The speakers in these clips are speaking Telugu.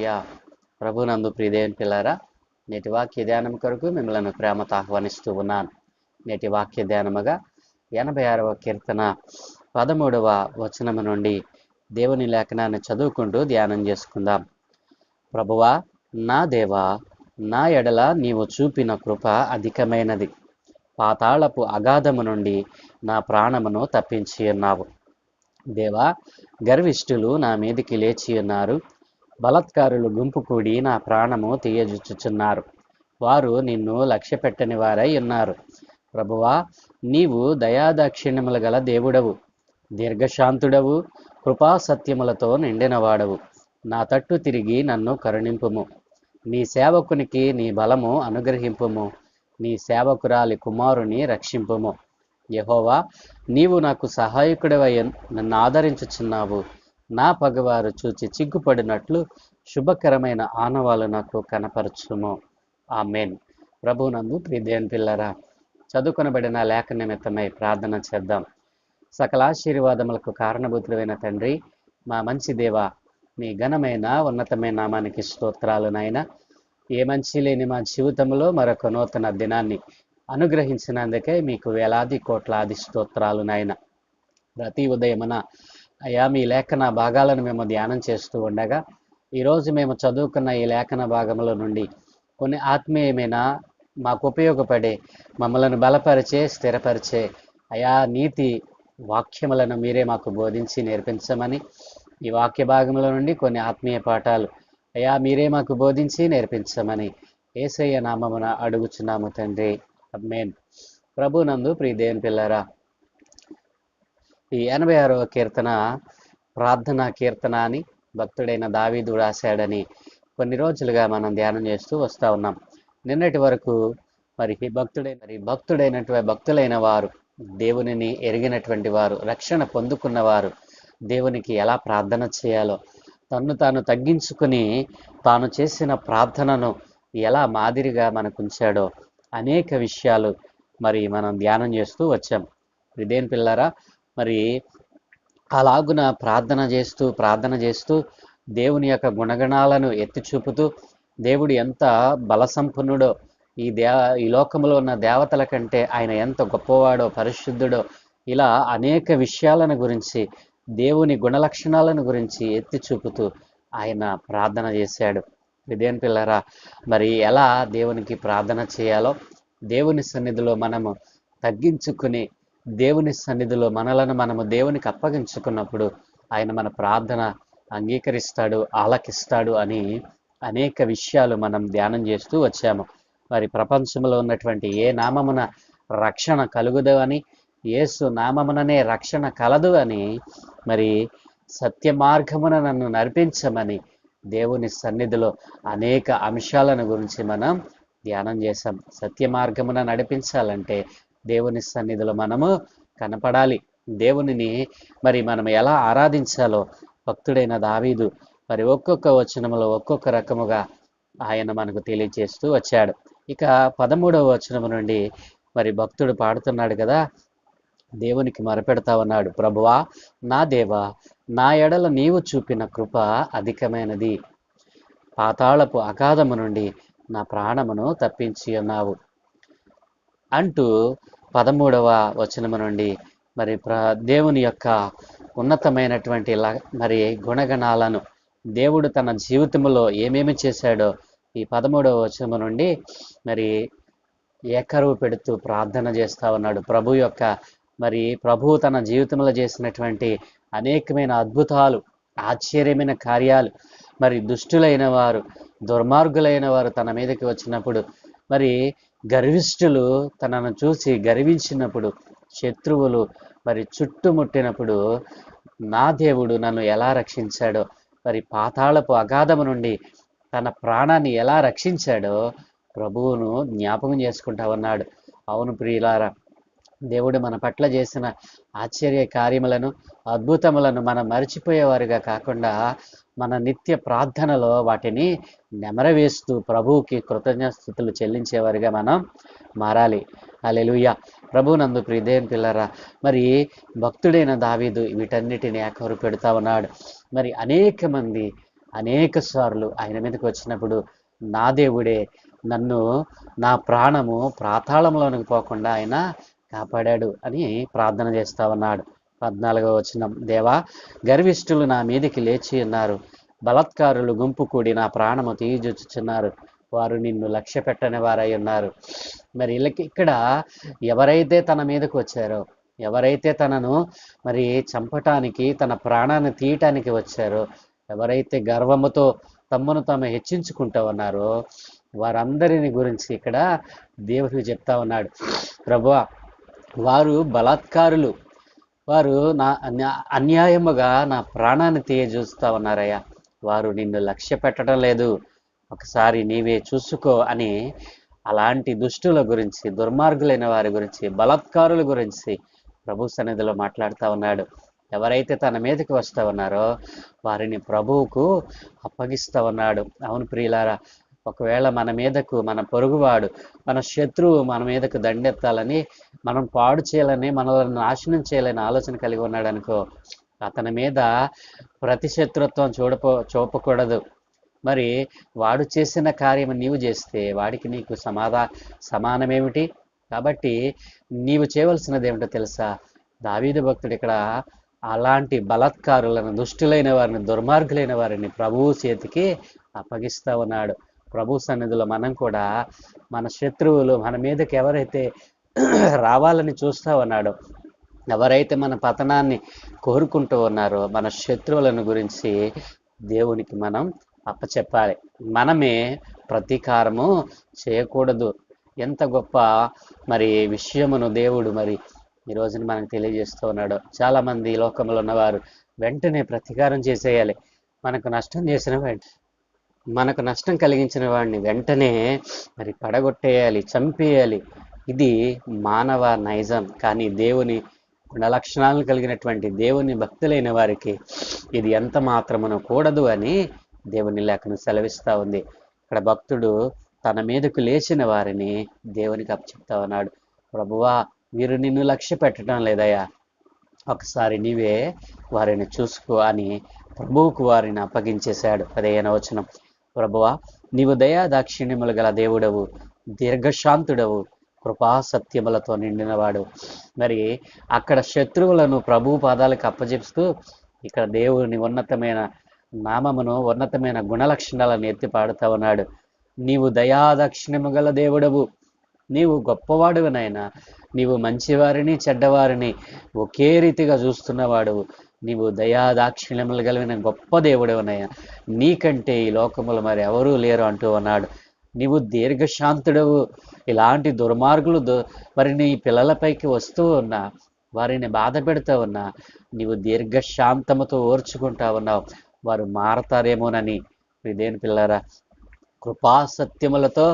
హల్లెలూయా. ప్రభునందు ప్రియదేవుని పిల్లారా, నేటి వాక్య ధ్యానం కొరకు మిమ్మల్ని ప్రేమతో ఆహ్వానిస్తూ ఉన్నాను. నేటి వాక్య ధ్యానముగా 86వ కీర్తన 13వ వచనము నుండి దేవుని లేఖనాన్ని చదువుకుంటూ ధ్యానం చేసుకుందాం. ప్రభువా, నా దేవా, నా ఎడల నీవు చూపిన కృప అధికమైనది. పాతాళపు అగాధము నుండి నా ప్రాణమును తప్పించి ఉన్నావు. దేవా, గర్విష్ఠులు నా మీదికి లేచి ఉన్నారు. బలత్కారులు గుంపు కూడి నా ప్రాణము తీయజుచ్చుచున్నారు. వారు నిన్ను లక్ష్య పెట్టని వారై ఉన్నారు. ప్రభువా, నీవు దయాదాక్షిణ్యములు గల దేవుడవు, దీర్ఘశాంతుడవు, కృపా సత్యములతో నిండినవాడవు. నా తట్టు తిరిగి నన్ను కరుణింపుము. నీ సేవకునికి నీ బలము అనుగ్రహింపుము. నీ సేవకురాలి కుమారుని రక్షింపుము. యెహోవా, నీవు నాకు సహాయకుడివై నన్ను ఆదరించుచున్నావు. నా పగవారు చూచి చిగ్గుపడినట్లు శుభకరమైన ఆనవాలు నాకు కనపరచుము. ఆమేన్. ప్రభునందు ప్రియదేవుని పిల్లరా, చదువుకొనబడిన లేఖ నిమిత్తమై ప్రార్థన చేద్దాం. సకల ఆశీర్వాదములకు కారణభూతుడైన తండ్రి, మా మంచి దేవ, మీ ఘనమైన ఉన్నతమైన నామానికి స్తోత్రాలు నాయన. ఏ మంచి లేని మా జీవితంలో మరొక నూతన దినాన్ని అనుగ్రహించినందుకే మీకు వేలాది కోట్లాది స్తోత్రాలు నాయన. ప్రతి ఉదయమున అయా మీ లేఖన భాగాలను మేము ధ్యానం చేస్తూ ఉండగా, ఈరోజు మేము చదువుకున్న ఈ లేఖన భాగంలో నుండి కొన్ని ఆత్మీయమైన మాకు ఉపయోగపడే, మమ్మలను బలపరిచే, స్థిరపరిచే అయా నీతి వాక్యములను మీరే మాకు బోధించి నేర్పించమని, ఈ వాక్య భాగంలో నుండి కొన్ని ఆత్మీయ పాఠాలు అయా మీరే మాకు బోధించి నేర్పించమని యేసయ్య నామమున అడుగుచున్నాము తండ్రి. ఆమేన్. ప్రభునందు ప్రియదేవుని పిల్లరా, ఈ 86వ కీర్తన ప్రార్థనా కీర్తన అని భక్తుడైన దావీదు రాశాడని కొన్ని రోజులుగా మనం ధ్యానం చేస్తూ వస్తూ ఉన్నాం. నిన్నటి వరకు భక్తులైన వారు, దేవునిని ఎరిగినటువంటి వారు, రక్షణ పొందుకున్న వారు దేవునికి ఎలా ప్రార్థన చేయాలో, తన్ను తాను తగ్గించుకుని తాను చేసిన ప్రార్థనను ఎలా మాదిరిగా మనకు ఉంచాడో అనేక విషయాలు మనం ధ్యానం చేస్తూ వచ్చాం. ఇదేం పిల్లరా, అలాగున ప్రార్థన చేస్తూ దేవుని యొక్క గుణగణాలను ఎత్తి చూపుతూ, దేవుడు ఎంత బలసంపన్నుడో, ఈ లోకంలో ఉన్న దేవతల కంటే ఆయన ఎంత గొప్పవాడో, పరిశుద్ధుడో, ఇలా అనేక విషయాలను గురించి, దేవుని గుణలక్షణాలను గురించి ఎత్తి చూపుతూ ఆయన ప్రార్థన చేశాడు. ఇదేం పిల్లరా, ఎలా దేవునికి ప్రార్థన చేయాలో, దేవుని సన్నిధిలో మనము తగ్గించుకుని, దేవుని సన్నిధిలో మనము దేవునికి అప్పగించుకున్నప్పుడు ఆయన మన ప్రార్థన అంగీకరిస్తాడు, ఆలకిస్తాడు అని అనేక విషయాలు మనం ధ్యానం చేస్తూ వచ్చాము. ప్రపంచంలో ఉన్నటువంటి ఏ నామమున రక్షణ కలుగుదు అని, యేసు నామముననే రక్షణ కలదు అని, సత్య మార్గమున నన్ను నడిపించమని దేవుని సన్నిధిలో అనేక అంశాలను గురించి మనం ధ్యానం చేశాం. సత్య మార్గమున నడిపించాలంటే దేవుని సన్నిధిలో మనము కనపడాలి. దేవునిని మనం ఎలా ఆరాధించాలో భక్తుడైన దావీదు ఒక్కొక్క వచనములో ఒక్కొక్క రకముగా ఆయన మనకు తెలియజేస్తూ వచ్చాడు. ఇక 13వ వచనము నుండి భక్తుడు పాడుతున్నాడు కదా, దేవునికి మొరపెడతా ఉన్నాడు. ప్రభువా, నా దేవా, నా ఎడల నీవు చూపిన కృప అధికమైనది. పాతాళపు అగాధము నుండి నా ప్రాణమును తప్పించి ఉన్నావు అంటూ 13వ వచనము నుండి దేవుని యొక్క ఉన్నతమైనటువంటి గుణగణాలను, దేవుడు తన జీవితంలో ఏమేమి చేశాడో ఈ 13వ వచనము నుండి ఏకరువు పెడుతూ ప్రార్థన చేస్తా ఉన్నాడు. ప్రభువు తన జీవితంలో చేసినటువంటి అనేకమైన అద్భుతాలు, ఆశ్చర్యమైన కార్యాలు, దుష్టులైన వారు, దుర్మార్గులైన వారు తన మీదకి వచ్చినప్పుడు, గర్విష్ఠులు తనను చూసి గర్వించినప్పుడు, శత్రువులు చుట్టుముట్టినప్పుడు నా దేవుడు నన్ను ఎలా రక్షించాడో, పాతాళపు అగాధము నుండి తన ప్రాణాన్ని ఎలా రక్షించాడో ప్రభువును జ్ఞాపకం చేసుకుంటా ఉన్నాడు. అవును ప్రియులారా, దేవుడు మన పట్ల చేసిన ఆశ్చర్య కార్యములను, అద్భుతములను మనం మరిచిపోయేవారుగా కాకుండా మన నిత్య ప్రార్థనలో వాటిని నెమరవేస్తూ ప్రభువుకి కృతజ్ఞతాస్తుతులు చెల్లించేవారుగా మనం మారాలి. హల్లెలూయా. ప్రభునందు ప్రియదేవుని పిల్లరా, భక్తుడైన దావీదు వీటన్నిటిని ఏకరు పెడతా ఉన్నాడు. అనేక మంది అనేక సార్లు ఆయన మీదకి వచ్చినప్పుడు నా దేవుడే నన్ను, నా ప్రాణము పాతాళంలోనికి పోకుండా ఆయన కాపాడాడు అని ప్రార్థన చేస్తా ఉన్నాడు. 14వ వచనం, దేవా, గర్విష్ఠులు నా మీదికి లేచి ఉన్నారు, బలాత్కారులు గుంపు కూడి నా ప్రాణము తీయజుచ్చుచున్నారు, వారు నిన్ను లక్ష్య పెట్టని వారై ఉన్నారు. మరి వీళ్ళకి ఇక్కడ ఎవరైతే తన మీదకు వచ్చారో, ఎవరైతే తనను మరి చంపటానికి, తన ప్రాణాన్ని తీయటానికి వచ్చారో, ఎవరైతే గర్వముతో తమ్మును తాము హెచ్చించుకుంటా ఉన్నారో వారందరిని గురించి ఇక్కడ దేవుడు చెప్తా ఉన్నాడు. ప్రభువా, వారు బలాత్కారులు, వారు అన్యాయముగా నా ప్రాణాన్ని తీయజూస్తా ఉన్నారయ్యా, వారు నిన్ను లక్ష్య పెట్టడం లేదు, ఒకసారి నీవే చూసుకో అని అలాంటి దుష్టుల గురించి, దుర్మార్గులైన వారి గురించి, బలాత్కారుల గురించి ప్రభు సన్నిధిలో మాట్లాడుతూ ఉన్నాడు. ఎవరైతే తన మీదకి వస్తూ ఉన్నారో వారిని ప్రభువుకు అప్పగిస్తూ ఉన్నాడు. అవును ప్రియులారా, ఒకవేళ మన మీదకు మన పొరుగువాడు, మన శత్రువు మన మీదకు దండెత్తాలని, మనం పాడు చేయాలని, మనల్ని నాశనం చేయాలని ఆలోచన కలిగి ఉన్నాడు అనుకో, అతని మీద ప్రతి శత్రుత్వం చూపకూడదు. మరి వాడు చేసిన కార్యం నీవు చేస్తే వాడికి నీకు సమానమేమిటి? కాబట్టి నీవు చేయవలసినది ఏమిటో తెలుసా? దావీదు భక్తుడు ఇక్కడ అలాంటి బలాత్కారులను, దుష్టులైన వారిని, దుర్మార్గులైన వారిని ప్రభువు చేతికి అప్పగిస్తా ఉన్నాడు. ప్రభు సన్నిధిలో మనం కూడా మన శత్రువులు, మన మీదకి ఎవరైతే రావాలని చూస్తా ఉన్నాడో, ఎవరైతే మన పతనాన్ని కోరుకుంటూ ఉన్నారో, మన శత్రువులను గురించి దేవునికి మనం అప్పచెప్పాలి. మనమే ప్రతీకారము చేయకూడదు. ఎంత గొప్ప మరి విషయమును దేవుడు మరి ఈ రోజున మనకు తెలియజేస్తూ ఉన్నాడు. చాలామంది ఈ లోకంలో ఉన్నవారు వెంటనే ప్రతీకారం చేసేయాలి, మనకు నష్టం కలిగించిన వాడిని వెంటనే మరి పడగొట్టేయాలి, చంపేయాలి. ఇది మానవ నైజం. కానీ దేవుని గుణలక్షణాలను కలిగినటువంటి దేవుని భక్తులైన వారికి ఇది ఎంత మాత్రమును కూడదు అని దేవుని లేఖను సెలవిస్తూ ఉంది. ఇక్కడ భక్తుడు తన మీదకు లేచిన వారిని దేవునికి అప్పచెప్తా ఉన్నాడు. ప్రభువా, వీరు నిన్ను లక్ష్య పెట్టడం లేదయ్యా, ఒకసారి నీవే వారిని చూసుకో అని ప్రభువుకు వారిని అప్పగించేశాడు. 15వ వచనం, ప్రభువా, నీవు దయా దాక్షిణ్యములు గల దేవుడవు, దీర్ఘశాంతుడవు, కృపా సత్యములతో నిండినవాడు. మరి అక్కడ శత్రువులను ప్రభు పాదాలకు అప్పజెప్తూ ఇక్కడ దేవుని ఉన్నతమైన నామమును, ఉన్నతమైన గుణలక్షణాలను ఎత్తి పాడుతా ఉన్నాడు. నీవు దయాదాక్షిణ్యము గల దేవుడవు, నీవు గొప్పవాడువు నాయనా, నీవు మంచివారిని చెడ్డవారిని ఒకే రీతిగా చూస్తున్నవాడువు, నీవు దయాదాక్షిణ్యములు కలిగిన గొప్ప దేవుడవునయ్యా, నీకంటే ఈ లోకములు మరి ఎవరూ లేరు అంటూ ఉన్నాడు. నీవు దీర్ఘశాంతుడవు, ఇలాంటి దుర్మార్గులు మరి నీ పిల్లలపైకి వస్తూ ఉన్నా, వారిని బాధ పెడుతూ ఉన్నా, నీవు దీర్ఘశాంతముతో ఓర్చుకుంటా ఉన్నావు, వారు మారతారేమోనని. ఇదేని పిల్లరా, కృపాసత్యములతో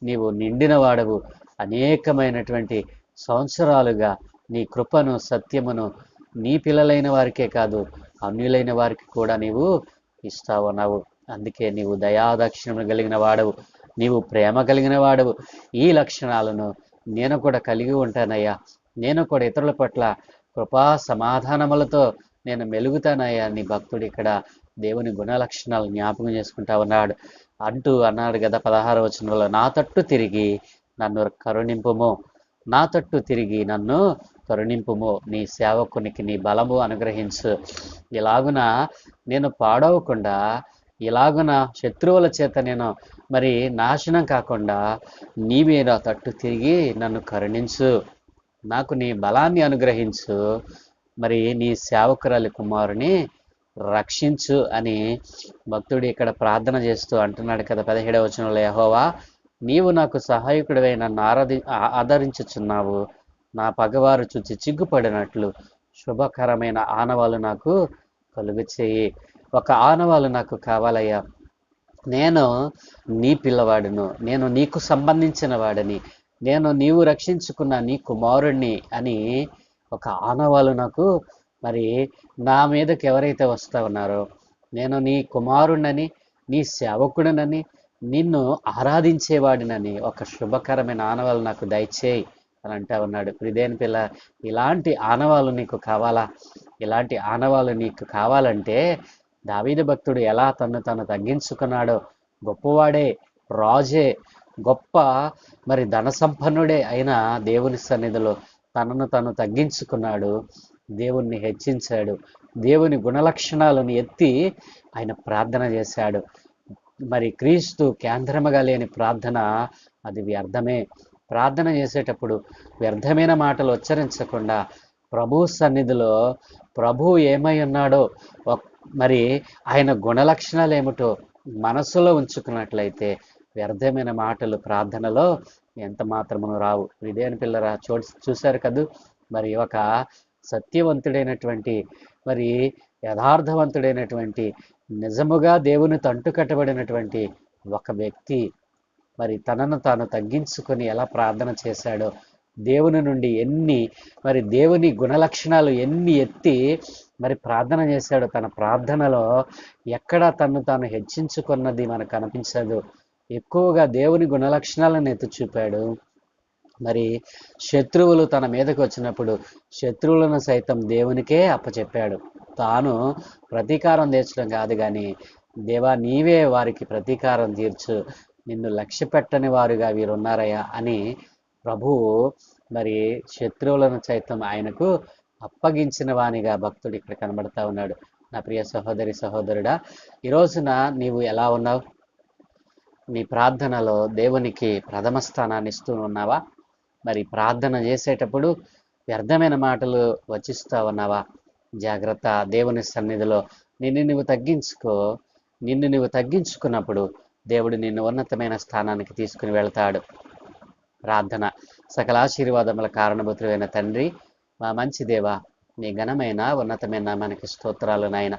నీవు నిండిన వాడవు. అనేకమైనటువంటి సంవత్సరాలుగా నీ కృపను, సత్యమును నీ పిల్లలైన వారికే కాదు, అన్యులైన వారికి కూడా నీవు ఇస్తా ఉన్నావు. అందుకే నీవు దయాదాక్షిణ్యము కలిగిన వాడవు, నీవు ప్రేమ కలిగిన వాడవు. ఈ లక్షణాలను నేను కూడా కలిగి ఉంటానయ్యా, నేను కూడా ఇతరుల పట్ల కృపా సమాధానములతో నేను మెలుగుతానయ్యా అని భక్తుడు ఇక్కడ దేవుని గుణ లక్షణాలు జ్ఞాపకం చేసుకుంటా అన్నాడు కదా 16వ వచనంలో, నా తట్టు తిరిగి నన్ను కరుణింపుము, నా తట్టు తిరిగి నన్ను కరుణింపుము, నీ సేవకునికి నీ బలము అనుగ్రహించు. ఇలాగున నేను పాడవకుండా, ఇలాగున శత్రువుల చేత నేను మరి నాశనం కాకుండా నీవే నా తట్టు తిరిగి నన్ను కరుణించు, నాకు నీ బలాన్ని అనుగ్రహించు, మరి నీ సేవకురాలి కుమారుని రక్షించు అని భక్తుడు ఇక్కడ ప్రార్థన చేస్తూ అంటున్నాడు కదా 17వ వచనంలో, యెహోవా, నీవు నాకు సహాయకుడివై నన్ను ఆదరించుచున్నావు, నా పగవారు చూచి చిగ్గుపడినట్లు శుభకరమైన ఆనవాలు నాకు కలుగు చేయి. ఒక ఆనవాలు నాకు కావాలయ్యా, నేను నీ పిల్లవాడును, నేను నీకు సంబంధించిన వాడిని, నీవు రక్షించుకున్న నీ కుమారుణ్ణి అని ఒక ఆనవాలు నాకు మరి నా మీదకి ఎవరైతే వస్తా ఉన్నారో, నేను నీ కుమారుణ్ణని, నీ సేవకుడినని, నిన్ను ఆరాధించేవాడినని ఒక శుభకరమైన ఆనవాలు నాకు దయచేయి అని అంటా ఉన్నాడు. ప్రిదేని పిల్ల, ఇలాంటి ఆనవాలు నీకు కావాలా? ఇలాంటి ఆనవాలు నీకు కావాలంటే దావీదు భక్తుడు ఎలా తను తగ్గించుకున్నాడో, గొప్పవాడే, రాజే, గొప్ప మరి ధన సంపన్నుడే అయినా దేవుని సన్నిధిలో తను తగ్గించుకున్నాడు, దేవుణ్ణి హెచ్చించాడు, దేవుని గుణలక్షణాలను ఎత్తి ఆయన ప్రార్థన చేశాడు. మరి క్రీస్తు కేంద్రముగా లేని ప్రార్థన అది వ్యర్థమే. ప్రార్థన చేసేటప్పుడు వ్యర్థమైన మాటలు ఉచ్చరించకుండా ప్రభు సన్నిధిలో ప్రభు ఏమై ఉన్నాడో మరి ఆయన గుణలక్షణాలు ఏమిటో మనసులో ఉంచుకున్నట్లయితే వ్యర్థమైన మాటలు ప్రార్థనలో ఎంత మాత్రమును రావు. ఇదేని పిల్లరా చూశారు కదూ, మరి ఒక సత్యవంతుడైనటువంటి మరి యథార్థవంతుడైనటువంటి నిజముగా దేవుని తంటు కట్టబడినటువంటి ఒక వ్యక్తి మరి తనను తాను తగ్గించుకొని ఎలా ప్రార్థన చేశాడో, దేవుని నుండి మరి దేవుని గుణలక్షణాలు ఎన్ని ఎత్తి మరి ప్రార్థన చేశాడో, తన ప్రార్థనలో ఎక్కడ తను తాను హెచ్చించుకున్నది మనకు కనిపించదు. ఎక్కువగా దేవుని గుణలక్షణాలను ఎత్తి చూపాడు. మరి శత్రువులు తన మీదకి వచ్చినప్పుడు శత్రువులను సైతం దేవునికే అప్పచెప్పాడు. తాను ప్రతీకారం తీర్చడం కాదు కానీ, దేవా నీవే వారికి ప్రతీకారం తీర్చు, నిన్ను లక్ష్య పెట్టని వారుగా వీరున్నారయ్యా అని ప్రభువు మరి శత్రువులను సైతం ఆయనకు అప్పగించిన వానిగా భక్తుడు ఇక్కడ కనబడతా ఉన్నాడు. నా ప్రియ సహోదరి సహోదరుడా, ఈ రోజున నీవు ఎలా ఉన్నావు? నీ ప్రార్థనలో దేవునికి ప్రథమ స్థానాన్ని ఇస్తూ ఉన్నావా? మరి ప్రార్థన చేసేటప్పుడు వ్యర్థమైన మాటలు వచిస్తా ఉన్నావా? జాగ్రత్త. దేవుని సన్నిధిలో నిన్ను నువ్వు తగ్గించుకో. నిన్ను నువ్వు తగ్గించుకున్నప్పుడు దేవుడు నిన్ను ఉన్నతమైన స్థానానికి తీసుకుని వెళ్తాడు. ప్రార్థన. సకల ఆశీర్వాదముల కారణభూతుడైన తండ్రి, మా మంచి దేవా, నీ ఘనమైన ఉన్నతమైన నామానికి స్తోత్రాలు నాయన.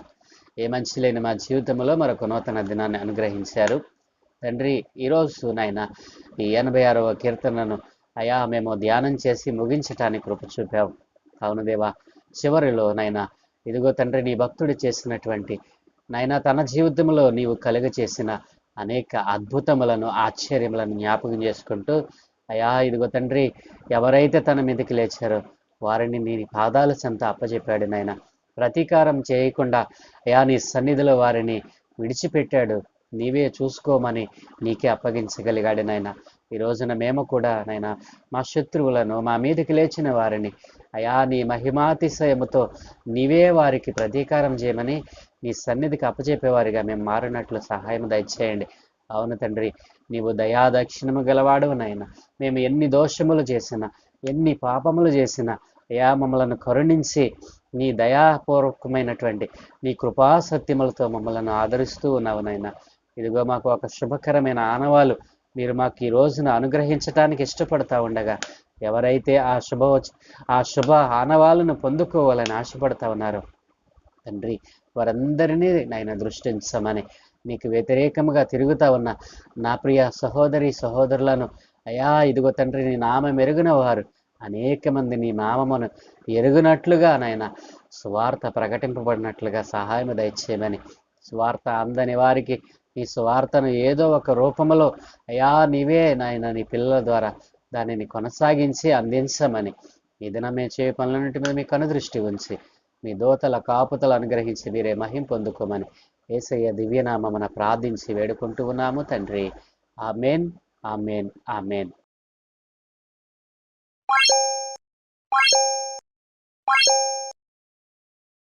ఏ మంచి లేని మా జీవితంలో మరొక నూతన దినాన్ని అనుగ్రహించారు తండ్రి. ఈరోజు నాయన ఈ 86వ కీర్తనను అయా మేము ధ్యానం చేసి ముగించటానికి కృప చూపావు. అవును దేవా, చివరిలో నాయన ఇదిగో తండ్రి, నీ భక్తుడు చేసినటువంటి నాయన తన జీవితంలో నీవు కలుగ చేసిన అనేక అద్భుతములను ఆశ్చర్యములను జ్ఞాపకం చేసుకుంటూ అయా ఇదిగో తండ్రి, ఎవరైతే తన మీదకి లేచారో వారిని నీ పాదాల చెంత అప్పచెప్పాడు నాయన. ప్రతీకారం చేయకుండా అయా నీ సన్నిధిలో వారిని విడిచిపెట్టాడు. నీవే చూసుకోమని నీకే అప్పగించగలిగాడు నాయన. ఈ రోజున మేము కూడా నాయన మా శత్రువులను, మా మీదకి లేచిన వారిని అయా నీ మహిమాతిశయముతో నీవే వారికి ప్రతీకారం చేయమని నీ సన్నిధికి అప్పచెప్పేవారిగా మేము మారినట్లు సహాయం దయచేయండి. అవును తండ్రి, నీవు దయాదక్షిణము గలవాడు నాయన. మేము ఎన్ని దోషములు చేసినా, ఎన్ని పాపములు చేసినా అయా మమ్మలను కరుణించి నీ దయాపూర్వకమైనటువంటి నీ కృపా సత్యములతో మమ్మలను ఆదరిస్తూ ఉన్నావు నాయన. ఇదిగో మాకు ఒక శుభకరమైన ఆనవాలు మీరు మాకు ఈ రోజున అనుగ్రహించటానికి ఇష్టపడతా ఉండగా, ఎవరైతే ఆ శుభ ఆనవాలను పొందుకోవాలని ఆశపడతా ఉన్నారో తండ్రి, వారందరినీ నాయన దృష్టించమని, నీకు వ్యతిరేకముగా తిరుగుతా ఉన్న నా ప్రియ సహోదరి సహోదరులను అయా ఇదిగో తండ్రి, నీ నామం ఎరుగున వారు అనేక మంది నీ నామమును ఎరుగునట్లుగా నాయన సువార్త ప్రకటింపబడినట్లుగా సహాయం దయచేయమని, సువార్త అందని వారికి నీ సువార్తను ఏదో ఒక రూపంలో అయా నీవే నాయన నీ పిల్లల ద్వారా దానిని కొనసాగించి అందించమని, ఈ దినమే చేయ పనులన్నింటి మీద మీ కనుదృష్టి ఉంచి మీ దోతల కాపుతలు అనుగ్రహించి మీరే మహిం పొందుకోమని యేసయ్య దివ్యనామమున ప్రార్థించి వేడుకుంటూ ఉన్నాము తండ్రి. ఆమేన్, ఆమేన్, ఆమేన్.